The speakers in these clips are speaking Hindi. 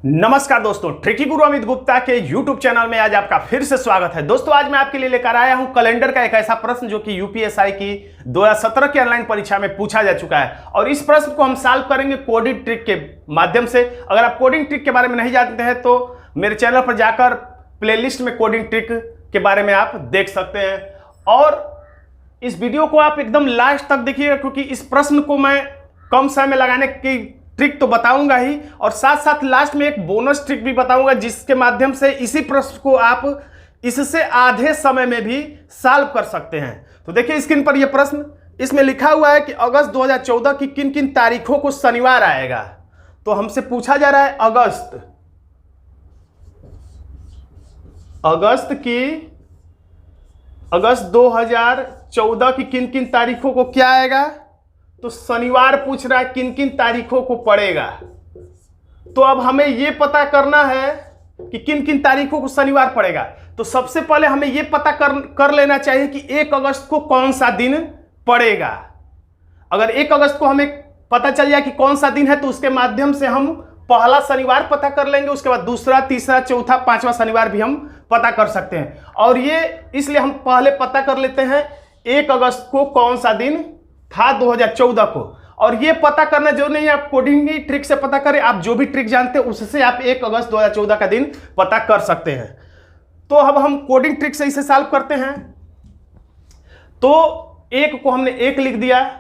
नमस्कार दोस्तों, ट्रिकी गुरु अमित गुप्ता के YouTube चैनल में आज आपका फिर से स्वागत है। दोस्तों आज मैं आपके लिए लेकर आया हूं कैलेंडर का एक ऐसा प्रश्न जो कि यूपीएससी की 2017 की ऑनलाइन परीक्षा में पूछा जा चुका है और इस प्रश्न को हम सॉल्व करेंगे कोडिंग ट्रिक के माध्यम से। अगर आप कोडिंग ट्रिक के बारे में नहीं जानते हैं तो मेरे चैनल पर जाकर प्लेलिस्ट में कोडिंग ट्रिक के बारे में आप देख सकते हैं और इस वीडियो को आप एकदम लास्ट तक देखिएगा क्योंकि इस प्रश्न को मैं कम समय में लगाने की ट्रिक तो बताऊंगा ही और साथ साथ लास्ट में एक बोनस ट्रिक भी बताऊंगा जिसके माध्यम से इसी प्रश्न को आप इससे आधे समय में भी सॉल्व कर सकते हैं। तो देखिए स्क्रीन पर यह प्रश्न, इसमें लिखा हुआ है कि अगस्त 2014 की किन किन तारीखों को शनिवार आएगा। तो हमसे पूछा जा रहा है अगस्त 2014 की किन किन तारीखों को क्या आएगा। तो शनिवार पूछ रहा है किन किन तारीखों को पड़ेगा। तो अब हमें यह पता करना है कि किन किन तारीखों को शनिवार पड़ेगा। तो सबसे पहले हमें यह पता कर लेना चाहिए कि 1 अगस्त को कौन सा दिन पड़ेगा। अगर 1 अगस्त को हमें पता चल जाए कि कौन सा दिन है तो उसके माध्यम से हम पहला शनिवार पता कर लेंगे, उसके बाद दूसरा, तीसरा, चौथा, पांचवा शनिवार भी हम पता कर सकते हैं। और ये इसलिए हम पहले पता कर लेते हैं 1 अगस्त को कौन सा दिन था 2014 को। और ये पता करना जो नहीं है, आप कोडिंग की ट्रिक से पता करें, आप जो भी ट्रिक जानते हैं उससे आप 1 अगस्त 2014 का दिन पता कर सकते हैं। तो अब हम कोडिंग ट्रिक से इसे सॉल्व करते हैं। तो 1 को हमने 1 लिख दिया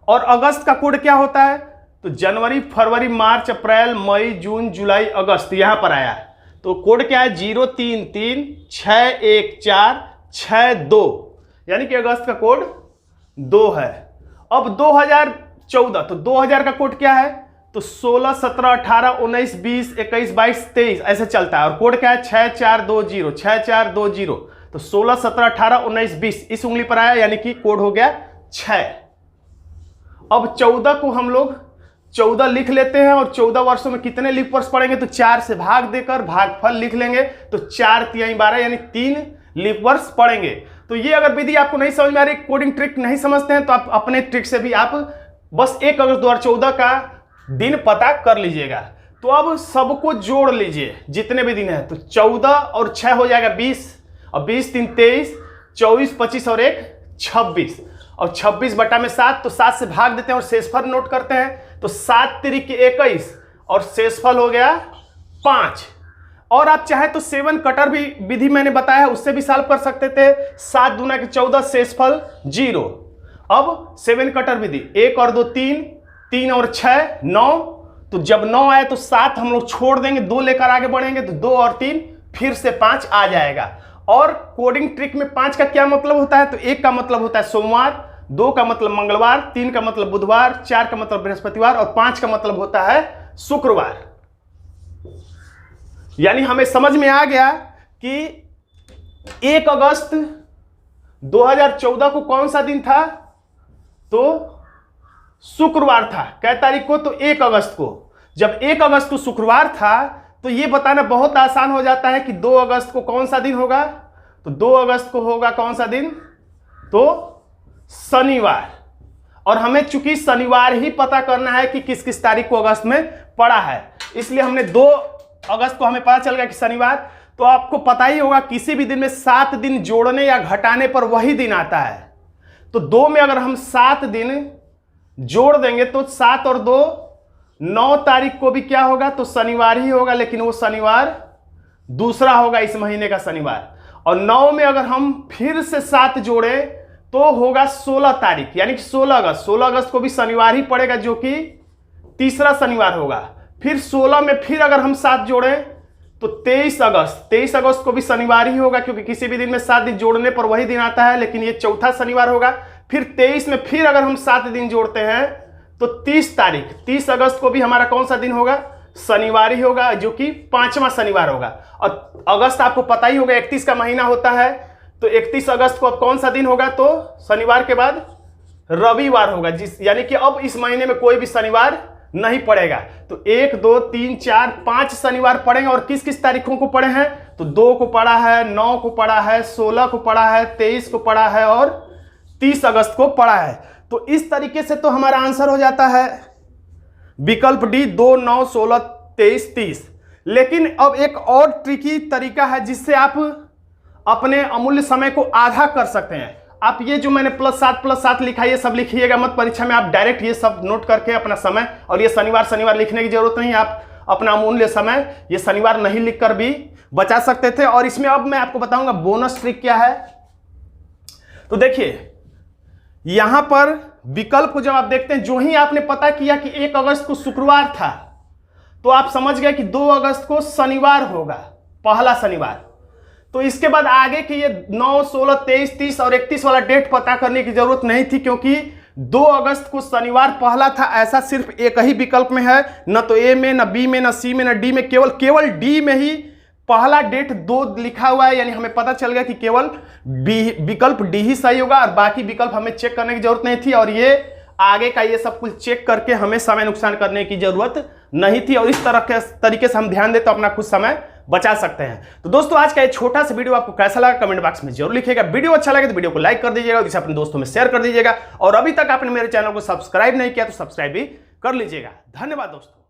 और अगस्त का कोड क्या होता है तो जनवरी, फरवरी, मार्च, अप्रैल, मई, जून, जुलाई, अगस्त यहां पर आया। तो कोड क्या है 0336142 यानी कि अगस्त का कोड 2 है। अब 2014 तो 2000 का कोड क्या है तो 16, 17, 18, 19, 20, 21, 22, 23 ऐसे चलता है। और कोड क्या है 6420 तो 16, 17, 18, 19, 20 इस उंगली पर आया यानी कि कोड हो गया 6। अब 14 को हम लोग 14 लिख लेते हैं और 14 वर्षों में कितने लीप वर्ष पड़ेंगे तो 4 से भाग देकर भागफल लिख लेंगे तो 4 तिहाई 12 यानी 3 लीप वर्ष पड़ेंगे। तो ये अगर विधि आपको नहीं समझ में आ रही, कोडिंग ट्रिक नहीं समझते हैं तो आप अपने ट्रिक से भी आप बस 1 अगस्त 2014 का दिन पता कर लीजिएगा। तो अब सबको जोड़ लीजिए जितने भी दिन है तो 14 और 6 हो जाएगा 20 और 20 3 23, 24 25 और 1 26 और 26 बटा में 7 तो 7 से भाग देते हैं और शेषफल नोट करते हैं। तो 7 तिरिक 21 और शेषफल हो गया 5। और आप चाहे तो 7 कटर भी विधि मैंने बताया है उससे भी सॉल्व कर सकते थे। 7 दूना के 14 शेषफल 0। अब 7 कटर विधि 1 और 2 3, 3 और 6 9। तो जब 9 आए तो 7 हम लोग छोड़ देंगे, 2 लेकर आगे बढ़ेंगे तो 2 और 3 फिर से 5 आ जाएगा। और कोडिंग ट्रिक में 5 का क्या मतलब होता है तो 1 का मतलब होता है सोमवार, 2 का मतलब मंगलवार, 3 का मतलब बुधवार, 4 का मतलब बृहस्पतिवार और 5 का मतलब होता है शुक्रवार। यानी हमें समझ में आ गया कि 1 अगस्त 2014 को कौन सा दिन था तो शुक्रवार था। कै तारीख को तो 1 अगस्त को। जब 1 अगस्त को शुक्रवार था तो यह बताना बहुत आसान हो जाता है कि 2 अगस्त को कौन सा दिन होगा तो 2 अगस्त को होगा कौन सा दिन तो शनिवार। और हमें चूंकि शनिवार ही पता करना है कि किस किस तारीख को अगस्त में पड़ा है इसलिए हमने 2 अगस्त को हमें पता चल गया कि शनिवार। तो आपको पता ही होगा किसी भी दिन में 7 दिन जोड़ने या घटाने पर वही दिन आता है। तो 2 में अगर हम 7 दिन जोड़ देंगे तो 7 और 2 9 तारीख को भी क्या होगा तो शनिवार ही होगा, लेकिन वो शनिवार दूसरा होगा इस महीने का शनिवार। और 9 में अगर हम फिर से 7 जोड़े तो होगा 16 तारीख यानी कि 16 अगस्त। 16 अगस्त को भी शनिवार ही पड़ेगा जो कि तीसरा शनिवार होगा। फिर 16 में फिर अगर हम 7 जोड़ें तो 23 अगस्त को भी शनिवार ही होगा क्योंकि किसी भी दिन में 7 दिन जोड़ने पर वही दिन आता है, लेकिन ये चौथा शनिवार होगा। फिर 23 में फिर अगर हम 7 दिन जोड़ते हैं तो 30 अगस्त को भी हमारा कौन सा दिन होगा शनिवार ही होगा जो कि 5वां शनिवार होगा। और अगस्त आपको पता ही होगा 31 का महीना होता है तो 31 अगस्त को अब कौन सा दिन होगा तो शनिवार के बाद रविवार होगा, यानी कि अब इस महीने में कोई भी शनिवार नहीं पड़ेगा। तो 1 2 3 4 5 शनिवार पड़ेंगे। और किस किस तारीखों को पड़े हैं तो 2 को पड़ा है, 9 को पड़ा है, 16 को पड़ा है, 23 को पड़ा है और 30 अगस्त को पड़ा है। तो इस तरीके से तो हमारा आंसर हो जाता है विकल्प डी 2, 9, 16, 23:30। लेकिन अब एक और ट्रिकी तरीका है जिससे आप अपने अमूल्य समय को आधा कर सकते हैं। आप ये जो मैंने +7 लिखा है ये सब लिखिएगा मत परीक्षा में, आप डायरेक्ट ये सब नोट करके अपना समय, और ये शनिवार लिखने की जरूरत नहीं, आप अपना अमूल्य समय ये शनिवार नहीं लिखकर भी बचा सकते थे। और इसमें अब मैं आपको बताऊंगा बोनस ट्रिक क्या है। तो देखिए यहां पर विकल्प को जब आप देखते हैं, जो ही आपने पता किया कि 1 अगस्त को शुक्रवार था तो आप समझ गए कि 2 अगस्त को शनिवार होगा, पहला शनिवार। तो इसके बाद आगे के ये 9, 16, 23, 30 और 31 वाला डेट पता करने की जरूरत नहीं थी, क्योंकि 2 अगस्त को शनिवार पहला था ऐसा सिर्फ एक ही विकल्प में है, न तो ए में, न बी में, न सी में, न डी में, केवल डी में ही पहला डेट 2 लिखा हुआ है। यानी हमें पता चल गया कि केवल विकल्प डी ही सही होगा और बाकी विकल्प हमें चेक करने की जरूरत नहीं थी, और ये आगे का ये सब कुछ चेक करके हमें समय नुकसान करने की जरूरत नहीं थी। और इस तरह के तरीके से हम ध्यान दें तो अपना कुछ समय बचा सकते हैं। तो दोस्तों आज का ये छोटा सा वीडियो आपको कैसा लगा कमेंट बॉक्स में जरूर लिखिएगा। वीडियो अच्छा लगे तो वीडियो को लाइक कर दीजिएगा और इसे अपने दोस्तों में शेयर कर दीजिएगा। और अभी तक आपने मेरे चैनल को सब्सक्राइब नहीं किया तो सब्सक्राइब भी कर लीजिएगा। धन्यवाद दोस्तों।